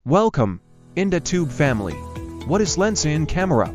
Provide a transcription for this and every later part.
Welcome, in the Tube family. What is lens in camera?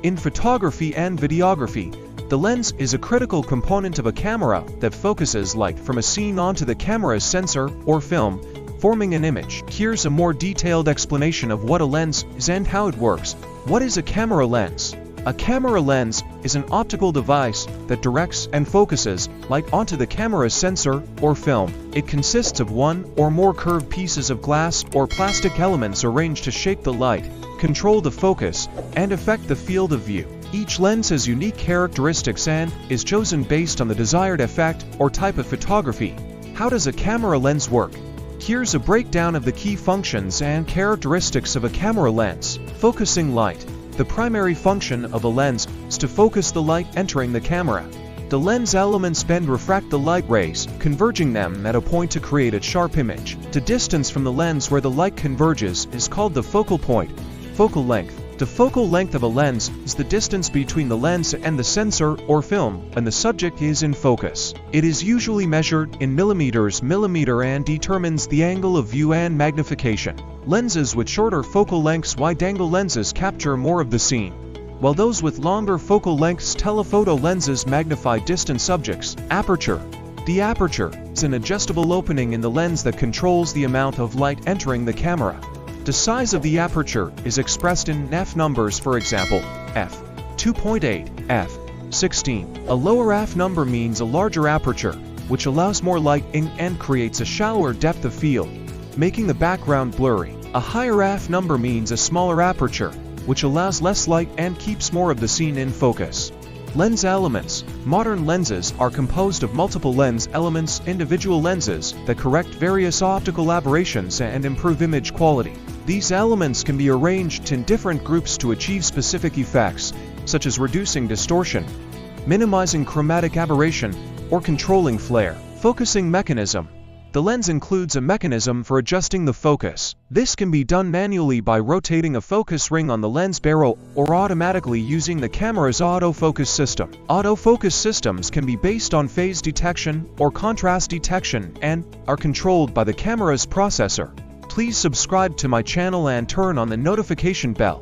In photography and videography, the lens is a critical component of a camera that focuses light from a scene onto the camera's sensor or film, forming an image. Here's a more detailed explanation of what a lens is and how it works. What is a camera lens? A camera lens is an optical device that directs and focuses light onto the camera's sensor or film. It consists of one or more curved pieces of glass or plastic elements arranged to shape the light, control the focus, and affect the field of view. Each lens has unique characteristics and is chosen based on the desired effect or type of photography. How does a camera lens work? Here's a breakdown of the key functions and characteristics of a camera lens. Focusing light. The primary function of a lens is to focus the light entering the camera. The lens elements bend refract the light rays, converging them at a point to create a sharp image. The distance from the lens where the light converges is called the focal point. Focal length. The focal length of a lens is the distance between the lens and the sensor or film when the subject is in focus. It is usually measured in millimeters and determines the angle of view and magnification. Lenses with shorter focal lengths, wide-angle lenses, capture more of the scene, while those with longer focal lengths, telephoto lenses, magnify distant subjects. Aperture. The aperture is an adjustable opening in the lens that controls the amount of light entering the camera. The size of the aperture is expressed in f numbers, for example, f2.8, f16. A lower f number means a larger aperture, which allows more light in and creates a shallower depth of field, making the background blurry. A higher f number means a smaller aperture, which allows less light and keeps more of the scene in focus. Lens elements. Modern lenses are composed of multiple lens elements, individual lenses that correct various optical aberrations and improve image quality. These elements can be arranged in different groups to achieve specific effects, such as reducing distortion, minimizing chromatic aberration, or controlling flare. Focusing mechanism. The lens includes a mechanism for adjusting the focus. This can be done manually by rotating a focus ring on the lens barrel or automatically using the camera's autofocus system. Autofocus systems can be based on phase detection or contrast detection and are controlled by the camera's processor. Please subscribe to my channel and turn on the notification bell.